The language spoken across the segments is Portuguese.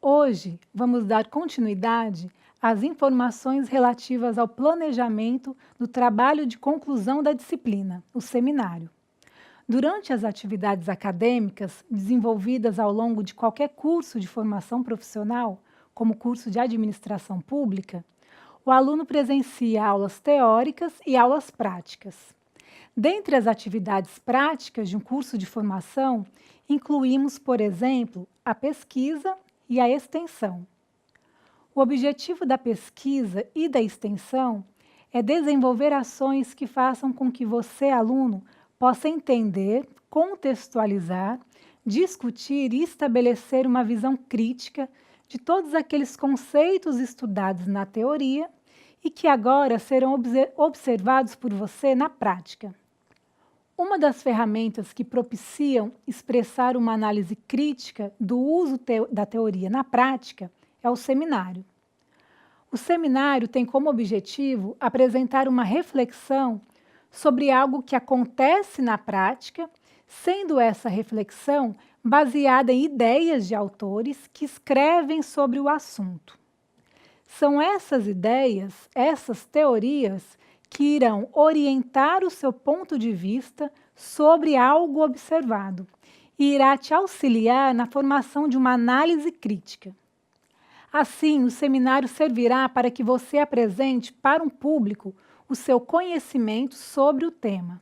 Hoje, vamos dar continuidade às informações relativas ao planejamento do trabalho de conclusão da disciplina, o seminário. Durante as atividades acadêmicas desenvolvidas ao longo de qualquer curso de formação profissional, como o curso de administração pública, o aluno presencia aulas teóricas e aulas práticas. Dentre as atividades práticas de um curso de formação, incluímos, por exemplo, a pesquisa e a extensão. O objetivo da pesquisa e da extensão é desenvolver ações que façam com que você, aluno, possa entender, contextualizar, discutir e estabelecer uma visão crítica de todos aqueles conceitos estudados na teoria e que agora serão observados por você na prática. Uma das ferramentas que propiciam expressar uma análise crítica do uso da teoria na prática é o seminário. O seminário tem como objetivo apresentar uma reflexão sobre algo que acontece na prática, sendo essa reflexão baseada em ideias de autores que escrevem sobre o assunto. São essas ideias, essas teorias, que irão orientar o seu ponto de vista sobre algo observado e irá te auxiliar na formação de uma análise crítica. Assim, o seminário servirá para que você apresente para um público o seu conhecimento sobre o tema.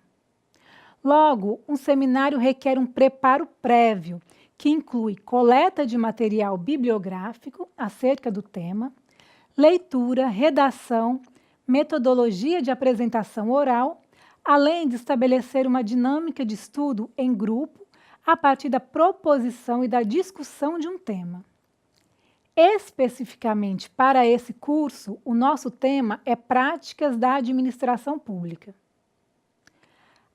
Logo, um seminário requer um preparo prévio, que inclui coleta de material bibliográfico acerca do tema, leitura, redação, metodologia de apresentação oral, além de estabelecer uma dinâmica de estudo em grupo a partir da proposição e da discussão de um tema. Especificamente para esse curso, o nosso tema é Práticas da Administração Pública.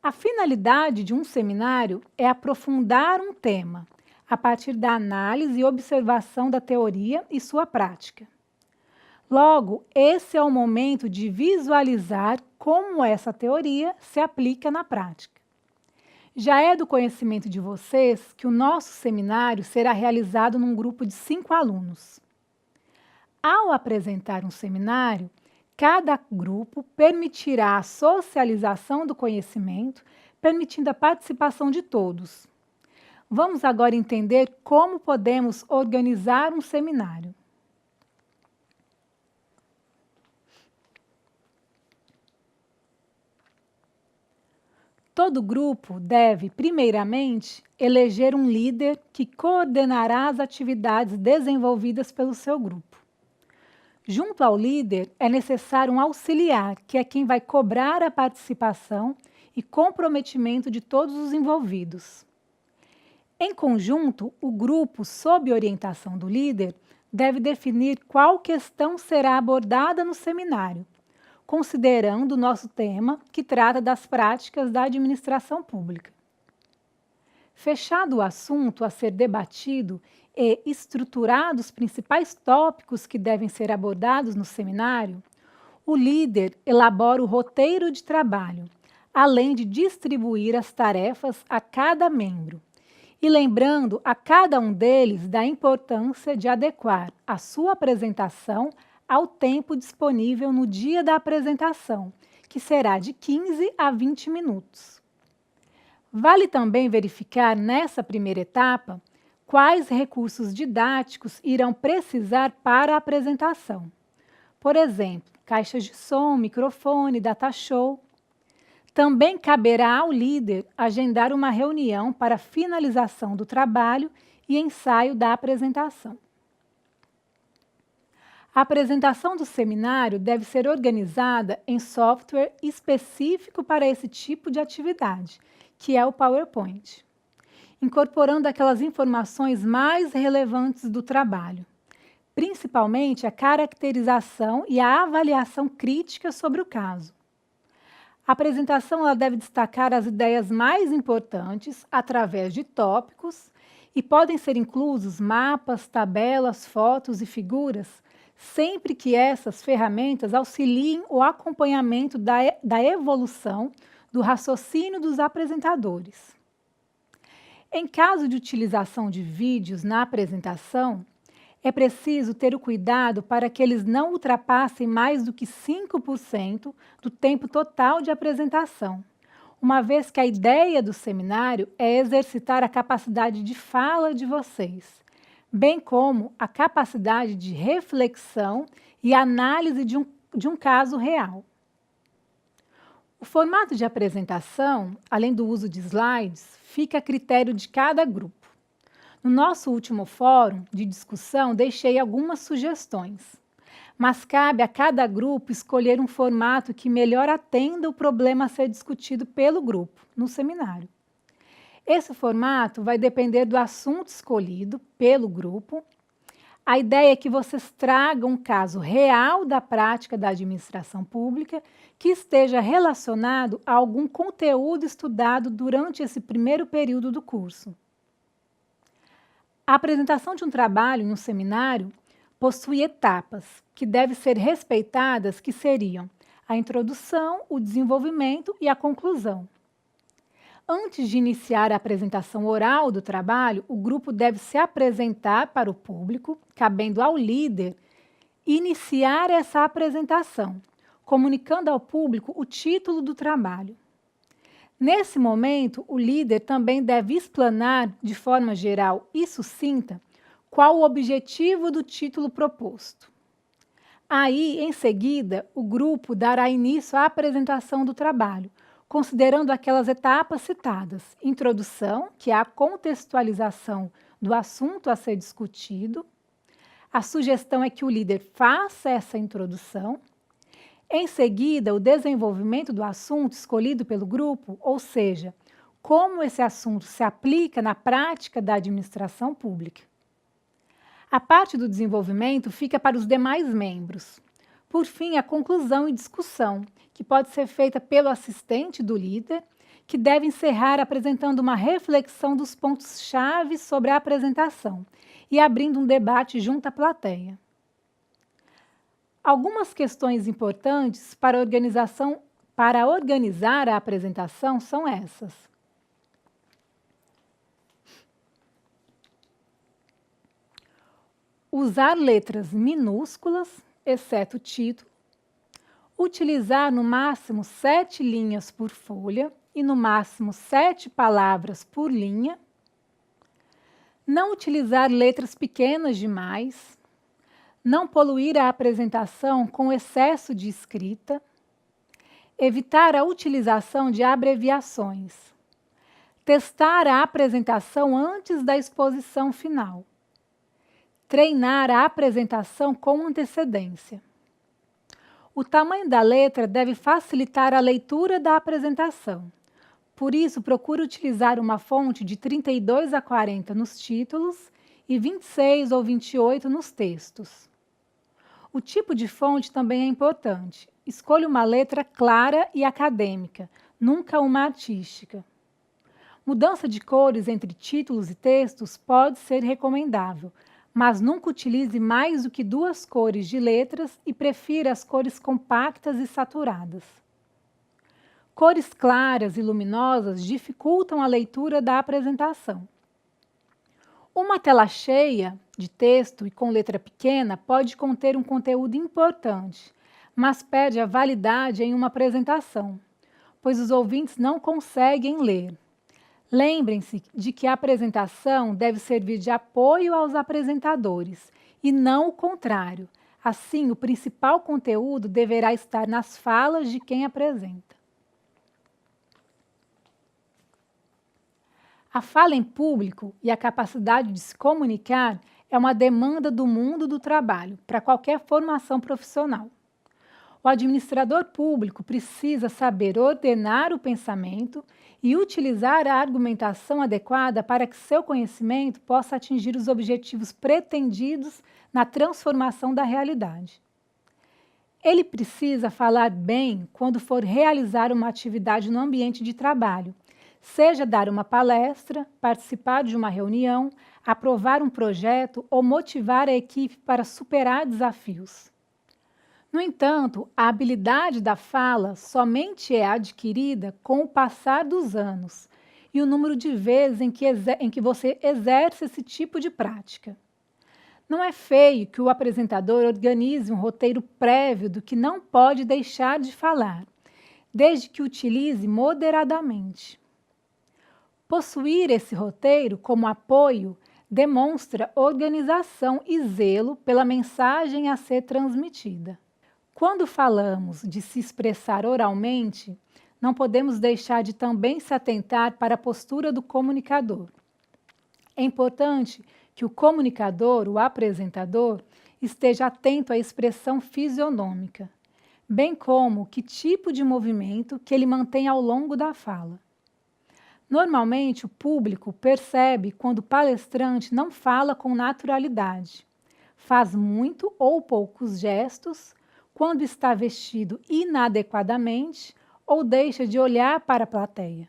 A finalidade de um seminário é aprofundar um tema, a partir da análise e observação da teoria e sua prática. Logo, esse é o momento de visualizar como essa teoria se aplica na prática. Já é do conhecimento de vocês que o nosso seminário será realizado num grupo de 5 alunos. Ao apresentar um seminário, cada grupo permitirá a socialização do conhecimento, permitindo a participação de todos. Vamos agora entender como podemos organizar um seminário. Todo grupo deve, primeiramente, eleger um líder que coordenará as atividades desenvolvidas pelo seu grupo. Junto ao líder, é necessário um auxiliar, que é quem vai cobrar a participação e comprometimento de todos os envolvidos. Em conjunto, o grupo, sob orientação do líder, deve definir qual questão será abordada no seminário, considerando o nosso tema, que trata das práticas da administração pública. Fechado o assunto a ser debatido e estruturados os principais tópicos que devem ser abordados no seminário, o líder elabora o roteiro de trabalho, além de distribuir as tarefas a cada membro, e lembrando a cada um deles da importância de adequar a sua apresentação ao tempo disponível no dia da apresentação, que será de 15 a 20 minutos. Vale também verificar, nessa primeira etapa, quais recursos didáticos irão precisar para a apresentação. Por exemplo, caixas de som, microfone, data show. Também caberá ao líder agendar uma reunião para finalização do trabalho e ensaio da apresentação. A apresentação do seminário deve ser organizada em software específico para esse tipo de atividade, que é o PowerPoint, incorporando aquelas informações mais relevantes do trabalho, principalmente a caracterização e a avaliação crítica sobre o caso. A apresentação ela deve destacar as ideias mais importantes através de tópicos e podem ser inclusos mapas, tabelas, fotos e figuras, sempre que essas ferramentas auxiliem o acompanhamento da evolução do raciocínio dos apresentadores. Em caso de utilização de vídeos na apresentação, É preciso ter o cuidado para que eles não ultrapassem mais do que 5% do tempo total de apresentação, uma vez que a ideia do seminário é exercitar a capacidade de fala de vocês, bem como a capacidade de reflexão e análise de um caso real. O formato de apresentação, além do uso de slides, fica a critério de cada grupo. No nosso último fórum de discussão, deixei algumas sugestões, mas cabe a cada grupo escolher um formato que melhor atenda o problema a ser discutido pelo grupo no seminário. Esse formato vai depender do assunto escolhido pelo grupo. A ideia é que vocês tragam um caso real da prática da administração pública que esteja relacionado a algum conteúdo estudado durante esse primeiro período do curso. A apresentação de um trabalho em um seminário possui etapas que devem ser respeitadas, que seriam a introdução, o desenvolvimento e a conclusão. Antes de iniciar a apresentação oral do trabalho, o grupo deve se apresentar para o público, cabendo ao líder iniciar essa apresentação, comunicando ao público o título do trabalho. Nesse momento, o líder também deve explanar, de forma geral e sucinta, qual o objetivo do título proposto. Aí, em seguida, o grupo dará início à apresentação do trabalho, considerando aquelas etapas citadas: introdução, que é a contextualização do assunto a ser discutido. A sugestão é que o líder faça essa introdução. Em seguida, o desenvolvimento do assunto escolhido pelo grupo, ou seja, como esse assunto se aplica na prática da administração pública. A parte do desenvolvimento fica para os demais membros. Por fim, a conclusão e discussão, que pode ser feita pelo assistente do líder, que deve encerrar apresentando uma reflexão dos pontos-chave sobre a apresentação e abrindo um debate junto à plateia. Algumas questões importantes para organizar a apresentação são essas. Usar letras minúsculas, exceto o título. Utilizar no máximo 7 linhas por folha e no máximo 7 palavras por linha. Não utilizar letras pequenas demais. Não poluir a apresentação com excesso de escrita. Evitar a utilização de abreviações. Testar a apresentação antes da exposição final. Treinar a apresentação com antecedência. O tamanho da letra deve facilitar a leitura da apresentação. Por isso, procure utilizar uma fonte de 32 a 40 nos títulos e 26 ou 28 nos textos. O tipo de fonte também é importante. Escolha uma letra clara e acadêmica, nunca uma artística. Mudança de cores entre títulos e textos pode ser recomendável, mas nunca utilize mais do que 2 cores de letras e prefira as cores compactas e saturadas. Cores claras e luminosas dificultam a leitura da apresentação. Uma tela cheia de texto e com letra pequena pode conter um conteúdo importante, mas perde a validade em uma apresentação, pois os ouvintes não conseguem ler. Lembrem-se de que a apresentação deve servir de apoio aos apresentadores e não o contrário. Assim, o principal conteúdo deverá estar nas falas de quem apresenta. A fala em público e a capacidade de se comunicar é uma demanda do mundo do trabalho para qualquer formação profissional. O administrador público precisa saber ordenar o pensamento e utilizar a argumentação adequada para que seu conhecimento possa atingir os objetivos pretendidos na transformação da realidade. Ele precisa falar bem quando for realizar uma atividade no ambiente de trabalho, seja dar uma palestra, participar de uma reunião, aprovar um projeto ou motivar a equipe para superar desafios. No entanto, a habilidade da fala somente é adquirida com o passar dos anos e o número de vezes em que você exerce esse tipo de prática. Não é feio que o apresentador organize um roteiro prévio do que não pode deixar de falar, desde que utilize moderadamente. Possuir esse roteiro como apoio demonstra organização e zelo pela mensagem a ser transmitida. Quando falamos de se expressar oralmente, não podemos deixar de também se atentar para a postura do comunicador. É importante que o comunicador, o apresentador, esteja atento à expressão fisionômica, bem como que tipo de movimento que ele mantém ao longo da fala. Normalmente, o público percebe quando o palestrante não fala com naturalidade, faz muito ou poucos gestos, quando está vestido inadequadamente ou deixa de olhar para a plateia.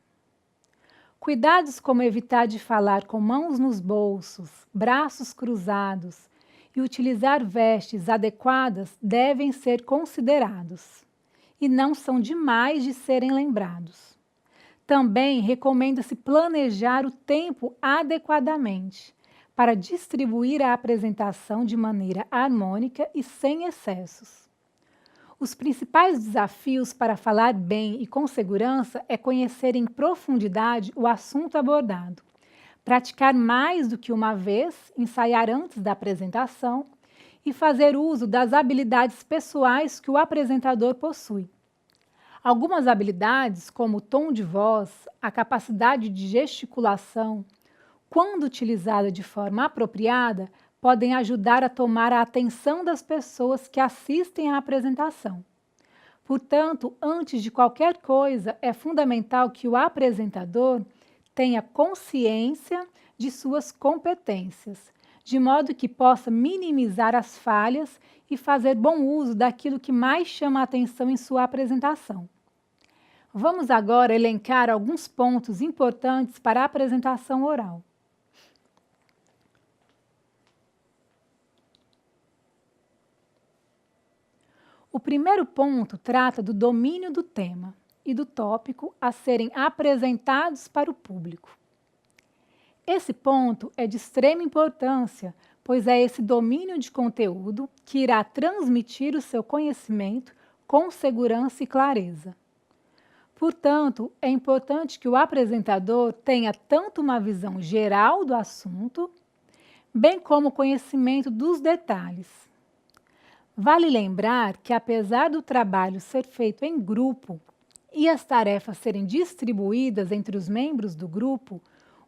Cuidados como evitar de falar com mãos nos bolsos, braços cruzados e utilizar vestes adequadas devem ser considerados e não são demais de serem lembrados. Também recomenda-se planejar o tempo adequadamente para distribuir a apresentação de maneira harmônica e sem excessos. Os principais desafios para falar bem e com segurança é conhecer em profundidade o assunto abordado, praticar mais do que uma vez, ensaiar antes da apresentação e fazer uso das habilidades pessoais que o apresentador possui. Algumas habilidades, como o tom de voz, a capacidade de gesticulação, quando utilizada de forma apropriada, podem ajudar a tomar a atenção das pessoas que assistem à apresentação. Portanto, antes de qualquer coisa, é fundamental que o apresentador tenha consciência de suas competências, de modo que possa minimizar as falhas e fazer bom uso daquilo que mais chama a atenção em sua apresentação. Vamos agora elencar alguns pontos importantes para a apresentação oral. O primeiro ponto trata do domínio do tema e do tópico a serem apresentados para o público. Esse ponto é de extrema importância, pois é esse domínio de conteúdo que irá transmitir o seu conhecimento com segurança e clareza. Portanto, é importante que o apresentador tenha tanto uma visão geral do assunto, bem como conhecimento dos detalhes. Vale lembrar que, apesar do trabalho ser feito em grupo e as tarefas serem distribuídas entre os membros do grupo,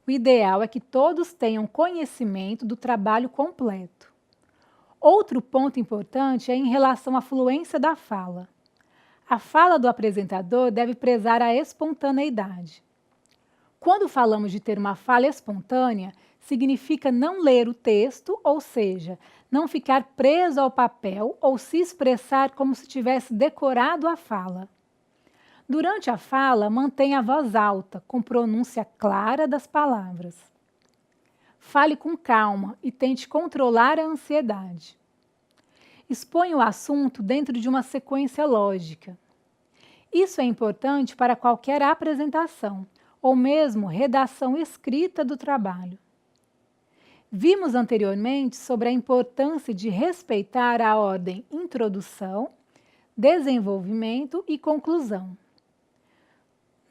o ideal é que todos tenham conhecimento do trabalho completo. Outro ponto importante é em relação à fluência da fala. A fala do apresentador deve prezar a espontaneidade. Quando falamos de ter uma fala espontânea, significa não ler o texto, ou seja, não ficar preso ao papel ou se expressar como se tivesse decorado a fala. Durante a fala, mantenha a voz alta, com pronúncia clara das palavras. Fale com calma e tente controlar a ansiedade. Exponha o assunto dentro de uma sequência lógica. Isso é importante para qualquer apresentação, ou mesmo redação escrita do trabalho. Vimos anteriormente sobre a importância de respeitar a ordem introdução, desenvolvimento e conclusão.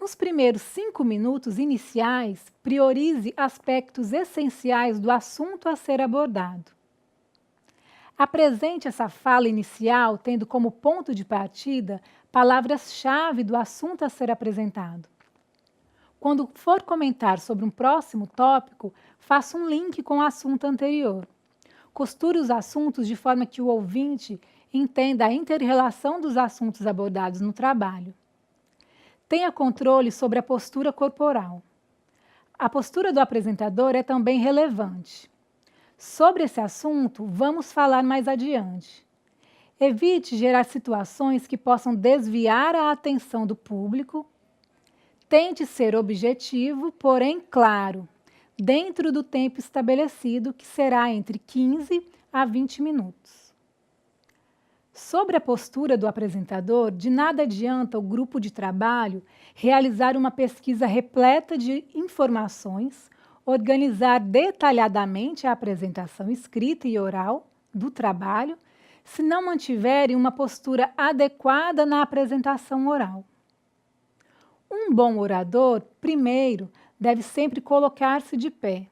Nos primeiros 5 minutos iniciais, priorize aspectos essenciais do assunto a ser abordado. Apresente essa fala inicial tendo como ponto de partida palavras-chave do assunto a ser apresentado. Quando for comentar sobre um próximo tópico, faça um link com o assunto anterior. Costure os assuntos de forma que o ouvinte entenda a inter-relação dos assuntos abordados no trabalho. Tenha controle sobre a postura corporal. A postura do apresentador é também relevante. Sobre esse assunto, vamos falar mais adiante. Evite gerar situações que possam desviar a atenção do público. Tente ser objetivo, porém claro, dentro do tempo estabelecido, que será entre 15 a 20 minutos. Sobre a postura do apresentador, de nada adianta o grupo de trabalho realizar uma pesquisa repleta de informações organizar detalhadamente a apresentação escrita e oral do trabalho, se não mantiverem uma postura adequada na apresentação oral. Um bom orador, primeiro, deve sempre colocar-se de pé.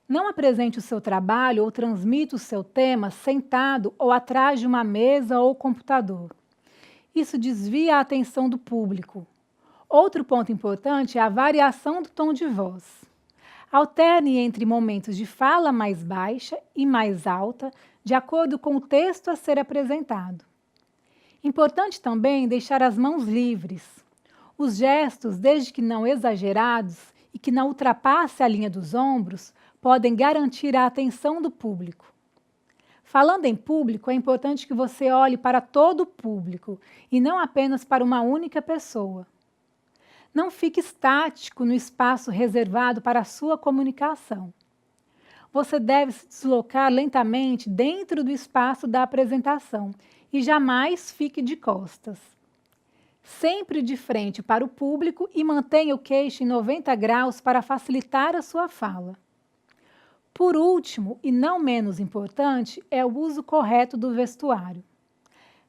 Não apresente o seu trabalho ou transmita o seu tema sentado ou atrás de uma mesa ou computador. Isso desvia a atenção do público. Outro ponto importante é a variação do tom de voz. Alterne entre momentos de fala mais baixa e mais alta, de acordo com o texto a ser apresentado. Importante também deixar as mãos livres. Os gestos, desde que não exagerados e que não ultrapassem a linha dos ombros, podem garantir a atenção do público. Falando em público, é importante que você olhe para todo o público e não apenas para uma única pessoa. Não fique estático no espaço reservado para a sua comunicação. Você deve se deslocar lentamente dentro do espaço da apresentação e jamais fique de costas. Sempre de frente para o público e mantenha o queixo em 90 graus para facilitar a sua fala. Por último, e não menos importante, é o uso correto do vestuário.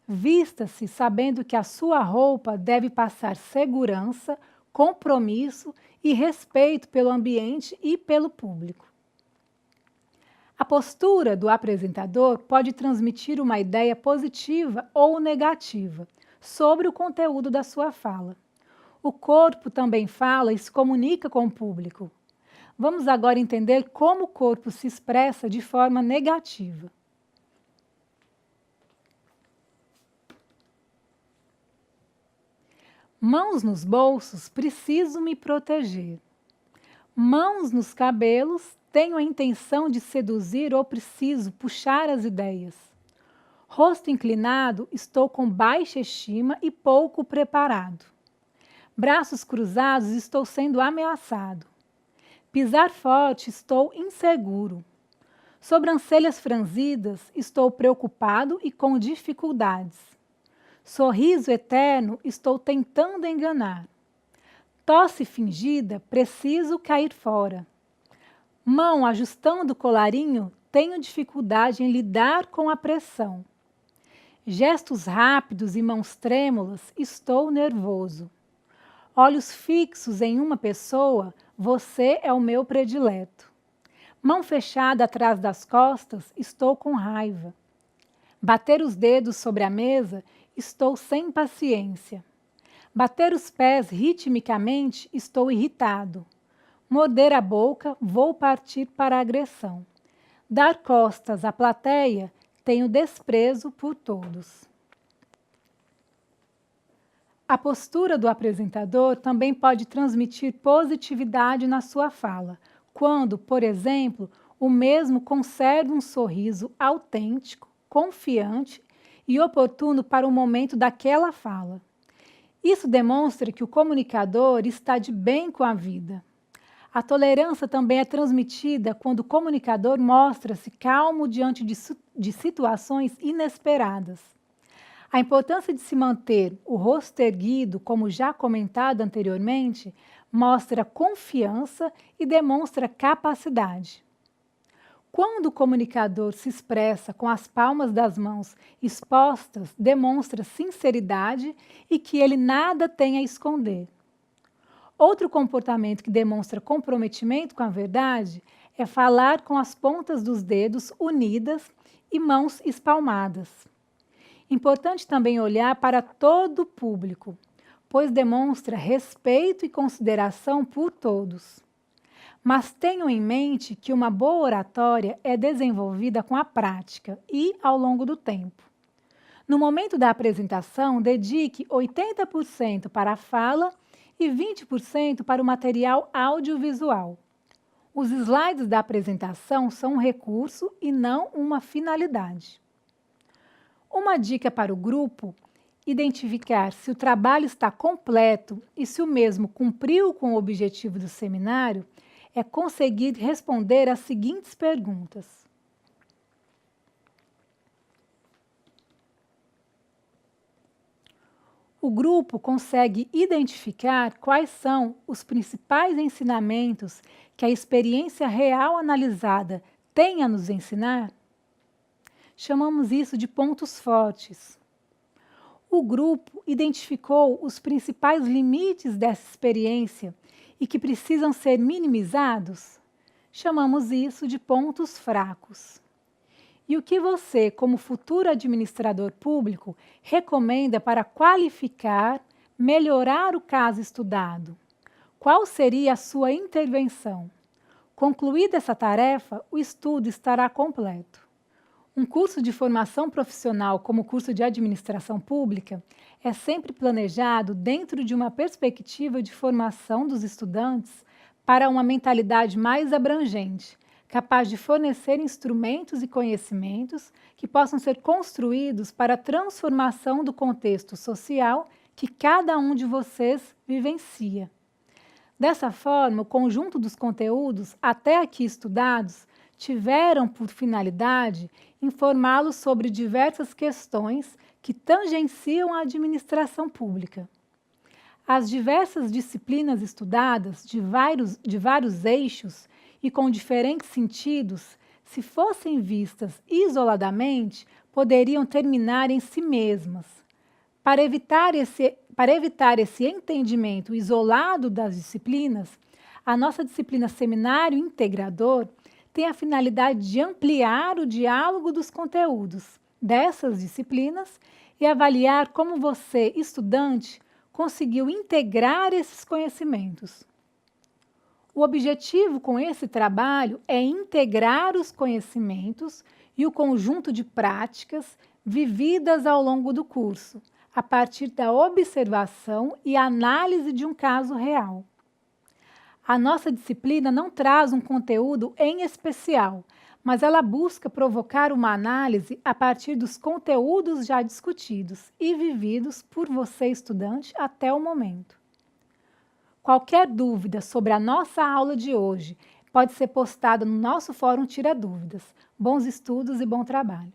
Vista-se sabendo que a sua roupa deve passar segurança, compromisso e respeito pelo ambiente e pelo público. A postura do apresentador pode transmitir uma ideia positiva ou negativa sobre o conteúdo da sua fala. O corpo também fala e se comunica com o público. Vamos agora entender como o corpo se expressa de forma negativa. Mãos nos bolsos, preciso me proteger. Mãos nos cabelos, tenho a intenção de seduzir ou preciso puxar as ideias. Rosto inclinado, estou com baixa estima e pouco preparado. Braços cruzados, estou sendo ameaçado. Pisar forte, estou inseguro. Sobrancelhas franzidas, estou preocupado e com dificuldades. Sorriso eterno, estou tentando enganar. Tosse fingida, preciso cair fora. Mão ajustando o colarinho, tenho dificuldade em lidar com a pressão. Gestos rápidos e mãos trêmulas, estou nervoso. Olhos fixos em uma pessoa, você é o meu predileto. Mão fechada atrás das costas, estou com raiva. Bater os dedos sobre a mesa, estou sem paciência. Bater os pés ritmicamente, estou irritado. Morder a boca, vou partir para a agressão. Dar costas à plateia, tenho desprezo por todos. A postura do apresentador também pode transmitir positividade na sua fala, quando, por exemplo, o mesmo conserva um sorriso autêntico, confiante e oportuno para o momento daquela fala. Isso demonstra que o comunicador está de bem com a vida. A tolerância também é transmitida quando o comunicador mostra-se calmo diante de situações inesperadas. A importância de se manter o rosto erguido, como já comentado anteriormente, mostra confiança e demonstra capacidade. Quando o comunicador se expressa com as palmas das mãos expostas, demonstra sinceridade e que ele nada tem a esconder. Outro comportamento que demonstra comprometimento com a verdade é falar com as pontas dos dedos unidas e mãos espalmadas. Importante também olhar para todo o público, pois demonstra respeito e consideração por todos. Mas tenham em mente que uma boa oratória é desenvolvida com a prática e ao longo do tempo. No momento da apresentação, dedique 80% para a fala e 20% para o material audiovisual. Os slides da apresentação são um recurso e não uma finalidade. Uma dica para o grupo: identificar se o trabalho está completo e se o mesmo cumpriu com o objetivo do seminário é conseguir responder as seguintes perguntas. O grupo consegue identificar quais são os principais ensinamentos que a experiência real analisada tem a nos ensinar? Chamamos isso de pontos fortes. O grupo identificou os principais limites dessa experiência e que precisam ser minimizados? Chamamos isso de pontos fracos. E o que você, como futuro administrador público, recomenda para qualificar, melhorar o caso estudado? Qual seria a sua intervenção? Concluída essa tarefa, o estudo estará completo. Um curso de formação profissional, como o curso de administração pública, é sempre planejado dentro de uma perspectiva de formação dos estudantes para uma mentalidade mais abrangente, capaz de fornecer instrumentos e conhecimentos que possam ser construídos para a transformação do contexto social que cada um de vocês vivencia. Dessa forma, o conjunto dos conteúdos até aqui estudados tiveram por finalidade informá-los sobre diversas questões que tangenciam a administração pública. As diversas disciplinas estudadas, de vários eixos e com diferentes sentidos, se fossem vistas isoladamente, poderiam terminar em si mesmas. Para evitar esse entendimento isolado das disciplinas, a nossa disciplina Seminário Integrador tem a finalidade de ampliar o diálogo dos conteúdos dessas disciplinas e avaliar como você, estudante, conseguiu integrar esses conhecimentos. O objetivo com esse trabalho é integrar os conhecimentos e o conjunto de práticas vividas ao longo do curso, a partir da observação e análise de um caso real. A nossa disciplina não traz um conteúdo em especial, mas ela busca provocar uma análise a partir dos conteúdos já discutidos e vividos por você, estudante, até o momento. Qualquer dúvida sobre a nossa aula de hoje pode ser postada no nosso fórum Tira Dúvidas. Bons estudos e bom trabalho!